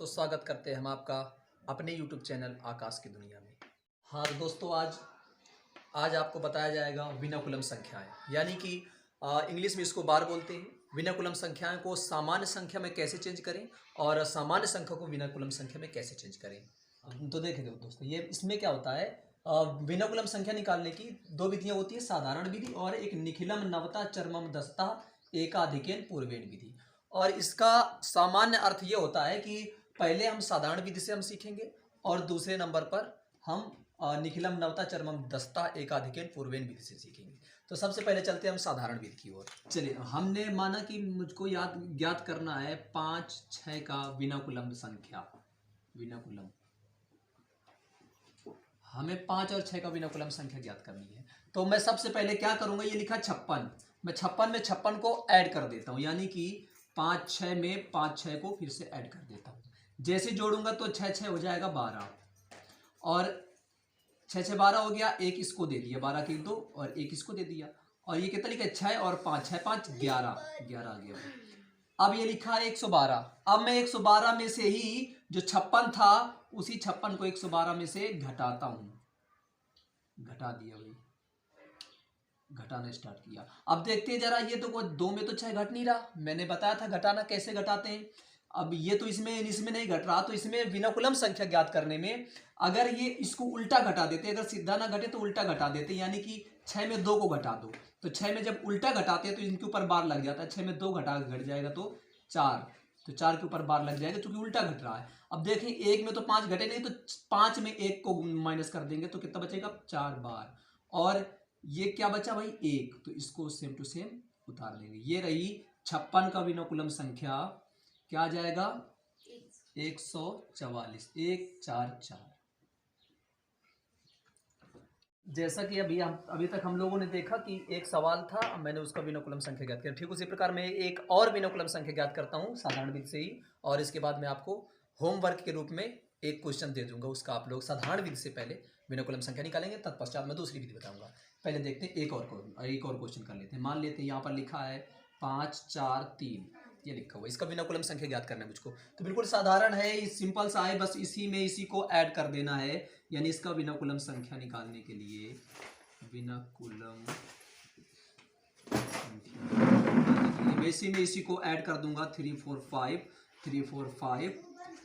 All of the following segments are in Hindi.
दोस्तों, स्वागत करते हैं हम आपका अपने YouTube चैनल आकाश की दुनिया में। हाँ दोस्तों, आज आज आपको बताया जाएगा विनाकुलम संख्याएं, यानी कि इंग्लिश में इसको बार बोलते हैं। विनाकुलम संख्याएं को सामान्य संख्या में कैसे चेंज करें और सामान्य संख्या को विनाकुलम संख्या में कैसे चेंज करें। तो देखें दोस्तों, ये इसमें क्या होता है, विनाकुलम संख्या निकालने की दो विधियां होती है, साधारण विधि और एक निखिलम नवता चरमम दस्ता एकाधिकेन पूर्वेण विधि। और इसका सामान्य अर्थ ये होता है कि पहले हम साधारण विधि से हम सीखेंगे और दूसरे नंबर पर हम निखिलम नवता चरमम दस्ता एकाधिकेन पूर्वेण विधि से सीखेंगे। तो सबसे पहले चलते हैं हम साधारण विधि की ओर। चलिए, हमने माना कि मुझको ज्ञात करना है 5, 6 का विनाकुलम संख्या। विनाकुलम हमें 5 और 6 का विनाकुलम संख्या ज्ञात करनी है। तो मैं सबसे पहले क्या करूंगा, ये लिखा 56, मैं 56 में 56 को ऐड कर देता हूं, यानी कि 5 6 में 5 6 को फिर से ऐड कर देता हूं। जैसे जोड़ूंगा तो 6 6 हो जाएगा 12, और 6 6 12 हो गया, एक इसको दे दिया, 12 के 2 और एक इसको दे दिया, और ये कितना लिखा है 6 और 5, 6 5 11 11 आ गया। अब ये लिखा है 112। अब मैं 112 में से ही जो 56 था उसी 56 को 112 में से घटाता हूं, घटा दिया भाई, घटाना स्टार्ट किया। अब देखते हैं जरा, ये तो 2 में तो 6 घट नहीं रहा, मैंने बताया था घटाना कैसे घटाते हैं। अब ये तो इसमें नहीं घट रहा, तो इसमें विनाकुलम संख्या ज्ञात करने में अगर ये इसको उल्टा घटा देते, अगर सीधा ना घटे तो उल्टा घटा देते, यानी कि 6 में 2 को घटा दो, तो 6 में जब उल्टा घटाते हैं तो इनके ऊपर बार लग जाता है। 6 में 2 घट जाएगा तो 4, तो 4 के ऊपर बार लग जाएगा क्योंकि उल्टा घट रहा है। अब देखें, 1 में तो 5 घटे नहीं, तो 5 में 1 को माइनस कर देंगे तो कितना बचेगा, 4 बार। और ये क्या बचा भाई, 1, तो इसको सेम टू सेम उतार देंगे। ये रही 56 का विनाकुलम संख्या, क्या आ जाएगा 144, 144। जैसा कि अभी तक हम लोगों ने देखा कि एक सवाल था, मैंने उसका विनाकुलम संख्या ज्ञात किया। ठीक उसी प्रकार मैं एक और विनाकुलम संख्या ज्ञात करता हूँ साधारण विधि से ही, और इसके बाद मैं आपको होमवर्क के रूप में एक क्वेश्चन दे दूंगा, उसका आप लोग साधारण विधि से पहले विनाकुलम संख्या निकालेंगे, तत्पश्चात मैं दूसरी विधि बताऊंगा। पहले देखते हैं एक और क्वेश्चन कर लेते हैं। मान लेते हैं यहाँ पर लिखा है 5 4 3, ये लिखा हुआ, इसका विनाकुलम संख्या ज्ञात करना है मुझको। तो बिल्कुल साधारण है, सिंपल सा है, बस इसी को ऐड कर देना है, यानी इसका विनाकुलम संख्या निकालने के लिए विनाकुलम संख्या इसी को ऐड कर दूंगा। 3 4 5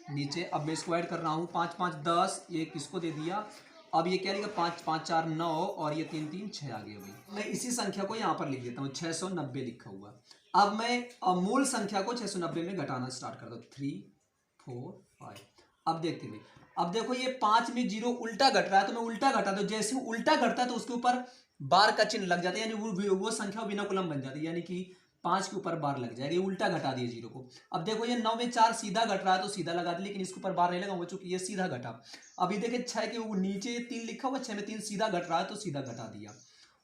नीचे। अब मैं इसको ऐड कर रहा हूँ, 5 5 10, ये किसको दे दिया। अब ये क्या लिखा, 5 5 4 9, और ये 3 3 6 आ गया भाई। मैं इसी संख्या को यहाँ पर लिख देता हूँ, 690 लिखा हुआ। अब मैं मूल संख्या को 690 में घटाना स्टार्ट करता हूँ, 3 4 5। अब देखते हैं, अब देखो ये 5 में 0 उल्टा घट रहा है, तो मैं उल्टा घटा दो, जैसे उल्टा घटता है तो उसके ऊपर बार का चिन्ह लग जाता है, यानी वो संख्या विनाकुलम बन जाती है, यानी कि 5 के ऊपर बार लग जाएगा, ये उल्टा घटा दिए 0 को। अब देखो ये 9 में 4 सीधा घट रहा है तो सीधा लगा दिया, लेकिन इसके ऊपर बार नहीं लगा, चूंकि ये सीधा घटा। अभी देखिए 6 के नीचे 3 लिखा हुआ, 6 में 3 सीधा घट रहा है तो सीधा घटा दिया,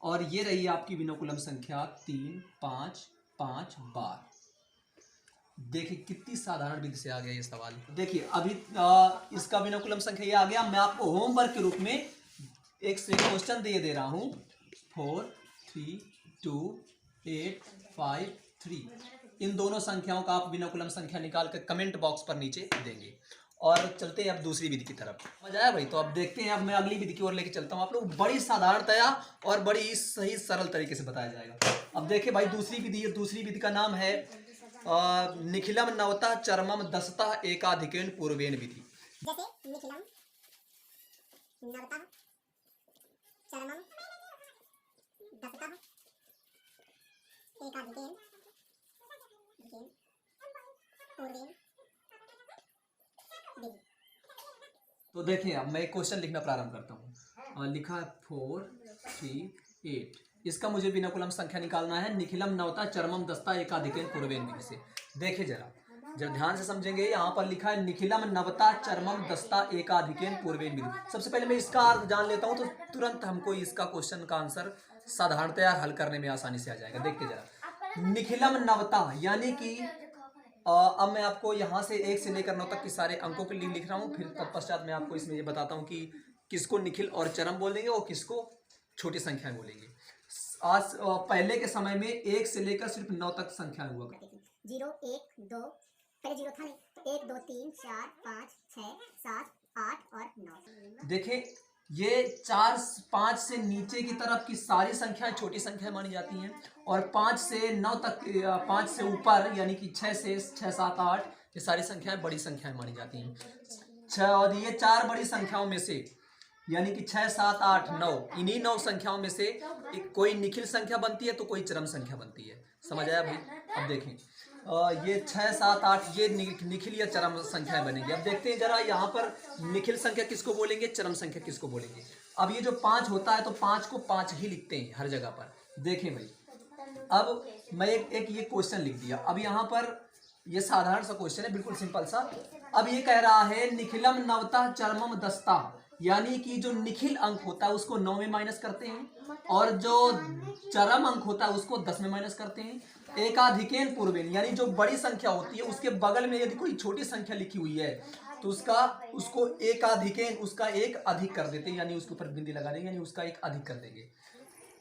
और ये रही आपकी विनाकुलम संख्या 3 5 5 बार। देखिए कितनी साधारण विधि से आ गया ये सवाल। देखिए अभी इसका विनाकुलम संख्या ये आ गया। मैं आपको होमवर्क के रूप में एक क्वेश्चन दे रहा हूं, 4 3 2 8 5 3। इन दोनों संख्याओं का आप विनाकुलम संख्या निकाल कर कमेंट बॉक्स पर नीचे देंगे। और चलते हैं अब दूसरी विधि की तरफ। मजा आया भाई? तो अब देखते हैं, अब मैं अगली विधि की ओर लेके चलता हूं। आप लोग बड़ी साधारणतया और बड़ी सही सरल तरीके से बताया जाएगा। अब देखिए भाई, दूसरी विधि का नाम है निखिलम नवता चरमम दसता एकाधिकेन पूर्वेण विधि। जैसे निखिलम नवता चरमम दसता एकाधिकेन पूर्वेण विधि। तो देखिए, अब मैं क्वेश्चन लिखना प्रारंभ करता हूँ। लिखा है 4 3 8। इसका मुझे विनाकुलम संख्या निकालना है, निखिलम नवता चरमम दस्ता एकाधिकेन पूर्वेण विधि से। देखिए जरा ध्यान से समझेंगे, यहाँ पर लिखा है निखिलम नवता चरमम दस्ता एकाधिकेन पूर्वेण विधि। सबसे पहले मैं इसका अर्थ जान लेता हूँ, तो तुरंत हमको इसका क्वेश्चन का आंसर साधारणतया हल करने में आसानी से आ जाएगा। देखते जरा, निखिलम नवता यानी कि अब मैं आपको यहाँ से 1 से लेकर 9 तक के सारे अंकों के लिए लिख रहा हूँ, फिर तत्पश्चात मैं आपको इसमें ये बताता हूँ कि किसको निखिल और चरम बोलेंगे और किसको छोटी संख्याएं बोलेंगे। आज पहले के समय में 1 से लेकर सिर्फ 9 तक संख्याएं हुआ करती थी। 0 1 2 पहले 0 था नहीं, तो 1 2 3 4 5 6 7 8 और 9। देखें ये 4 5 से नीचे की तरफ की सारी संख्याएं छोटी संख्याएं मानी जाती हैं और 5 से 9 तक 5 से ऊपर यानी कि 6 से 6 7 8 ये सारी संख्याएं बड़ी संख्याएं मानी जाती हैं। 6 और ये 4 बड़ी संख्याओं में से यानी कि 6 7 8 9 इन्हीं 9 संख्याओं में से एक कोई निखिल संख्या बनती है तो कोई चरम संख्या बनती है। समझ आया भाई? अब देखें ये 6 7 8 ये निखिल या चरम संख्याएं बनेगी। अब देखते हैं जरा यहाँ पर निखिल संख्या किसको बोलेंगे, चरम संख्या किसको बोलेंगे। अब ये जो 5 होता है तो 5 को 5 ही लिखते हैं हर जगह पर। देखें भाई अब मैं एक ये क्वेश्चन लिख दिया। अब यहाँ पर ये साधारण सा क्वेश्चन है, बिल्कुल सिंपल सा। अब ये कह रहा है निखिलम नवता चरमम दस्ता, यानी कि जो निखिल अंक होता है उसको 9 में माइनस करते हैं और जो चरम अंक होता है उसको 10 में माइनस करते हैं। एकाधिकेन पूर्वेन यानी जो बड़ी संख्या होती है उसके बगल में यदि कोई छोटी संख्या लिखी हुई है तो उसको एकाधिकेन उसका एक अधिक कर देते हैं, यानी उसके ऊपर बिंदी लगा देंगे, यानी उसका एक अधिक कर देंगे।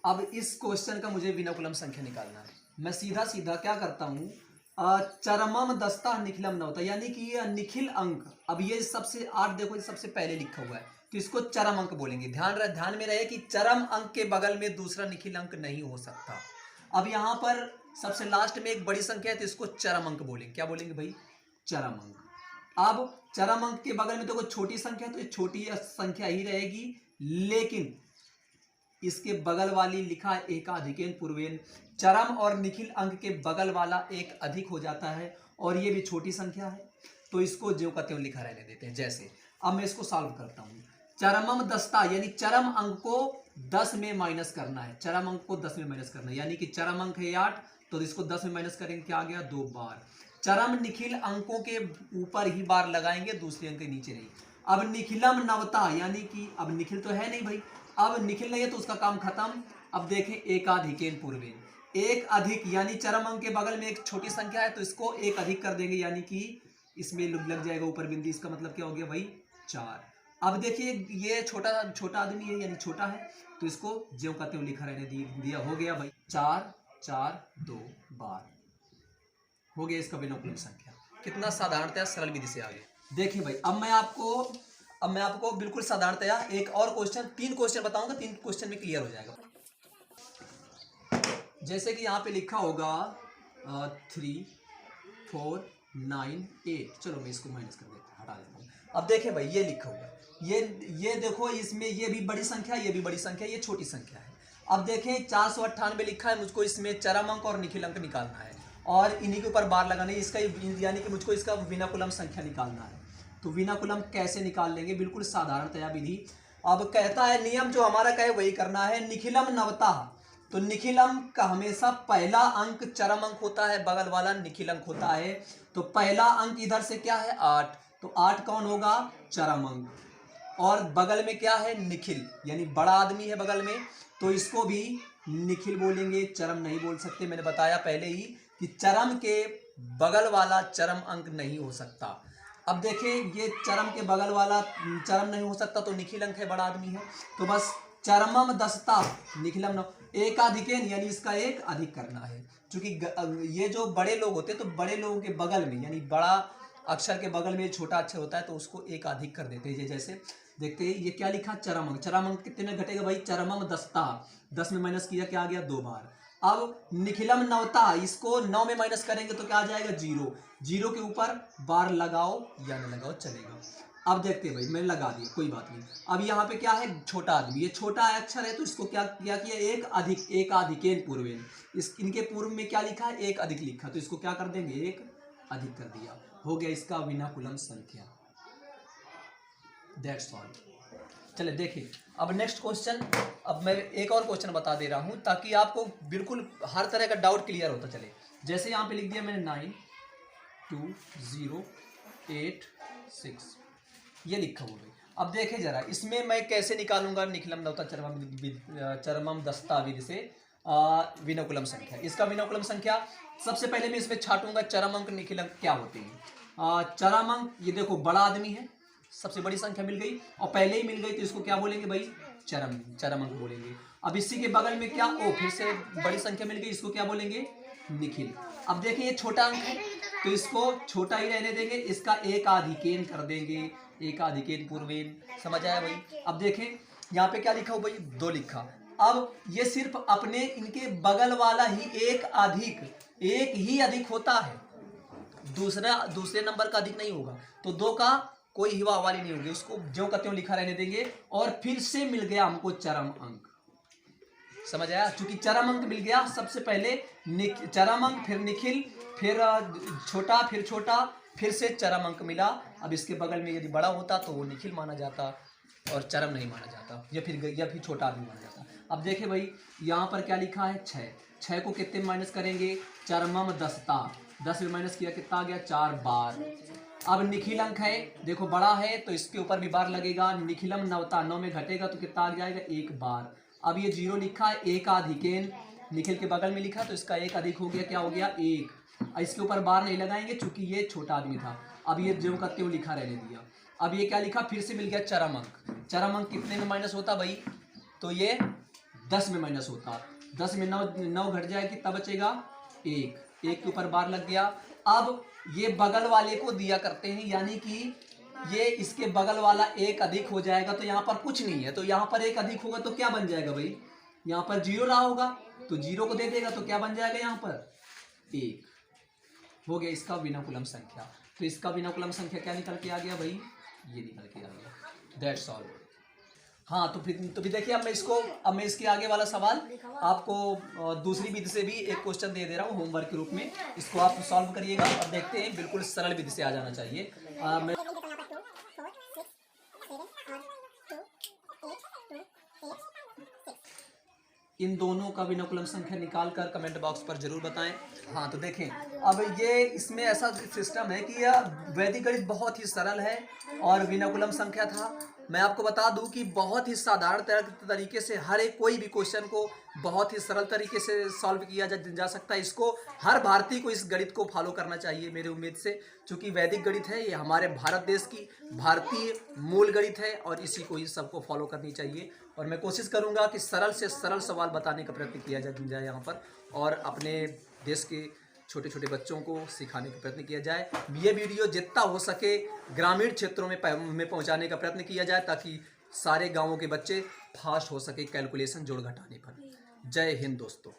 अब इस क्वेश्चन का मुझे विनकुलम संख्या निकालना है। मैं सीधा सीधा क्या करता हूँ, चरमम दस्ता निखिलम नवता, यानी कि ये निखिल अंक। अब ये सबसे 8 देखो, ये सबसे पहले लिखा हुआ है तो इसको चरम अंक बोलेंगे। ध्यान में रहे कि चरम अंक के बगल में दूसरा निखिल अंक नहीं हो सकता। अब यहाँ पर सबसे लास्ट में एक बड़ी संख्या है तो इसको चरम अंक बोलेंगे। क्या बोलेंगे भाई? चरम अंक। अब चरम अंक के बगल में देखो छोटी संख्या है तो छोटी संख्या ही रहेगी, लेकिन इसके बगल वाली लिखा है एकाधिकेन पूर्वेन। चरम और निखिल अंक के बगल वाला एक अधिक हो जाता है और ये भी छोटी संख्या है तो इसको ज्यों का त्यों लिखा रहने देते हैं। जैसे अब मैं इसको सॉल्व करता हूँ। चरमम दस्ता यानी चरम अंक को 10 में माइनस करना है। चरम अंक को 10 में माइनस करना है, यानी कि चरम अंक है 8 तो इसको 10 में माइनस करेंगे, क्या आ गया? 2 बार। चरम निखिल अंकों के ऊपर ही बार लगाएंगे, दूसरे अंक के नीचे नहीं। अब निखिलम नवता यानी कि अब निखिल तो है नहीं भाई, अब निखिल नहीं है तो उसका काम खत्म। अब देखें एकाधिकेन पूर्वेन, एक अधिक यानी चरम अंक के बगल में एक छोटी संख्या है तो इसको एक अधिक कर देंगे, यानी कि इसमें लग जाएगा ऊपर बिंदी। इसका मतलब क्या हो गया भाई? 4। अब देखिए ये छोटा आदमी है यानी छोटा है तो इसको ज्यों का त्यों लिखा रहने दिया। हो गया भाई 4 4 2 बार हो गया इसका विनकुलम संख्या। कितना साधारणतया सरल विधि से आगे। देखिए भाई अब मैं आपको बिल्कुल साधारणतया एक और क्वेश्चन, 3 क्वेश्चन बताऊंगा, 3 क्वेश्चन में क्लियर हो जाएगा। जैसे कि यहाँ पे लिखा होगा 3 4 9 8। चलो मैं इसको माइनस कर देता हूँ, हटा देता हूँ। अब देखें भाई ये लिखा हुआ है, ये देखो इसमें ये भी बड़ी संख्या, ये भी बड़ी संख्या, ये छोटी संख्या है। अब देखें 498 लिखा है, मुझको इसमें चरम अंक और निखिल अंक निकालना है और इन्हीं के ऊपर बार लगानी है। इसका यानी कि मुझको इसका विनकुलम संख्या निकालना है। तो विनकुलम कैसे निकाल लेंगे? बिल्कुल साधारणतया विधि। अब कहता है नियम जो हमारा कहे वही करना है। निखिलम नवता, तो निखिलम का हमेशा पहला अंक चरम अंक होता है, बगल वाला निखिल अंक होता है। तो पहला अंक इधर से क्या है? 8, तो 8 कौन होगा? चरम अंक। और बगल में क्या है? निखिल, यानी बड़ा आदमी है बगल में तो इसको भी निखिल बोलेंगे, चरम नहीं बोल सकते। मैंने बताया पहले ही कि चरम के बगल वाला चरम अंक नहीं हो सकता। अब देखें ये चरम के बगल वाला चरम नहीं हो सकता तो निखिल अंक है, बड़ा आदमी है, तो बस चरमम दस्ता निखिलम न एकाधिकेन यानी इसका एक अधिक करना है। क्योंकि ये जो बड़े लोग होते हैं तो बड़े लोगों के बगल में यानी बड़ा अक्षर के बगल में छोटा अक्षर होता है तो उसको एक अधिक कर देते हैं। जैसे देखते हैं ये क्या लिखा? चरम अंक। चरम अंक कितने में घटेगा भाई? चरमम दस्ता, 10 में माइनस किया, क्या आ गया? 2 बार। अब निखिलम नवता, इसको 9 में माइनस करेंगे तो क्या आ जाएगा? 0। 0 के ऊपर बार लगाओ या न लगाओ चलेगा। अब देखते हैं भाई, मैंने लगा दिया, कोई बात नहीं। अब यहाँ पे क्या है? छोटा आदमी, ये छोटा अक्षर है तो इसको क्या किया? एक अधिक, एकाधिकेन पूर्वेन। इनके पूर्व में क्या लिखा है? एक अधिक लिखा, तो इसको क्या कर देंगे? एक अधिक कर दिया। हो गया इसका विनकुलम संख्या। That's all. चले देखिए अब नेक्स्ट क्वेश्चन। अब मैं एक और क्वेश्चन बता दे रहा हूं ताकि आपको बिल्कुल हर तरह का डाउट क्लियर होता चले। जैसे यहाँ पे लिख दिया मैंने 9 2 0 8 6, ये लिखा हुआ है। अब देखें जरा इसमें मैं कैसे निकालूंगा निखिलम नवता चरमम दस्ता विधि से विनकुलम संख्या। इसका विनकुलम संख्या सबसे पहले मैं इसमें छाटूंगा चरम अंक निखिल अंक क्या होते हैं। चरम अंक ये देखो बड़ा आदमी है, सबसे बड़ी संख्या मिल गई और पहले ही मिल गई तो इसको क्या बोलेंगे भाई? चरम अंक बोलेंगे। अब इसी के बगल में क्या? ओ फिर से बड़ी संख्या मिल गई, इसको क्या बोलेंगे? निखिल। अब देखिए ये छोटा अंक है तो इसको छोटा ही रहने देंगे, इसका एक आधिकेन कर देंगे, एक आधिकेन पूर्वेन। समझ आया भाई। अब देखें यहाँ पे क्या लिखा हो भाई, 2 लिखा। अब ये सिर्फ अपने इनके बगल वाला ही एक ही अधिक होता है, दूसरे नंबर का अधिक नहीं होगा। तो 2 का कोई ही वाली नहीं होगी, उसको ज्यों का त्यों लिखा रहने देंगे। और फिर से मिल गया हमको चरम अंक। समझ आया। चूंकि चरम अंक मिल गया, सबसे पहले चरम अंक, फिर निखिल, फिर छोटा, फिर छोटा, फिर से चरम अंक मिला। अब इसके बगल में यदि बड़ा होता तो वो निखिल माना जाता और चरम नहीं माना जाता, या फिर छोटा आदमी माना जाता। अब देखे भाई यहाँ पर क्या लिखा है, 6 को कितने में माइनस करेंगे, चरमम 10 में माइनस किया कितना आ गया, 4 बार। अब निखिल अंक है, देखो बड़ा है तो इसके ऊपर भी बार लगेगा। निखिलम 9 में घटेगा तो कितना आ जाएगा, 1 बार। अब ये 0 लिखा है, एक अधिकेन निखिल के बगल में लिखा तो इसका एक अधिक हो गया, क्या हो गया, 1। इसके ऊपर बार नहीं लगाएंगे चूंकि ये छोटा आदमी था। अब ये ज्यों का त्यों लिखा रहने दिया। अब ये क्या लिखा, फिर से मिल गया चरम अंक। चरम अंक कितने में माइनस होता भाई, तो ये 10 में माइनस होता। 10 में 9 घट जाएगा, कितना बचेगा, 1 के ऊपर बार लग गया। अब ये बगल वाले को दिया करते हैं, यानी कि ये इसके बगल वाला एक अधिक हो जाएगा तो यहाँ पर कुछ नहीं है, तो यहाँ पर एक अधिक होगा तो क्या बन जाएगा भाई, यहाँ पर 0 रहा होगा तो 0 को दे देगा तो क्या बन जाएगा, यहाँ पर 1 हो गया इसका विनाकुलम संख्या। तो इसका विनाकुलम संख्या क्या निकल के आ गया भाई, ये निकल के आ गया। That's all. हाँ तो फिर देखिए, अब मैं इसके आगे वाला सवाल आपको दूसरी विधि से भी एक क्वेश्चन दे रहा हूँ होमवर्क के रूप में। इसको आप सॉल्व करिएगा और देखते हैं, बिल्कुल सरल विधि से आ जाना चाहिए। मैं इन दोनों का विनाकुलम संख्या निकाल कर कमेंट बॉक्स पर जरूर बताएं। हाँ तो देखें, अब ये इसमें ऐसा सिस्टम है कि यह वैदिक गणित बहुत ही सरल है और विनाकुलम संख्या था। मैं आपको बता दूं कि बहुत ही साधारण तरीके से हर एक कोई भी क्वेश्चन को बहुत ही सरल तरीके से सॉल्व किया जा सकता है। इसको हर भारतीय को इस गणित को फॉलो करना चाहिए मेरे उम्मीद से, क्योंकि वैदिक गणित है ये हमारे भारत देश की भारतीय मूल गणित है और इसी को ही सबको फॉलो करनी चाहिए। और मैं कोशिश करूंगा कि सरल से सरल सवाल बताने का प्रयत्न किया जाए यहाँ पर, और अपने देश के छोटे छोटे बच्चों को सिखाने का प्रयत्न किया जाए। ये वीडियो जितना हो सके ग्रामीण क्षेत्रों में पहुंचाने का प्रयत्न किया जाए, ताकि सारे गांवों के बच्चे फास्ट हो सके कैलकुलेशन जोड़ घटाने पर। जय हिंद दोस्तों।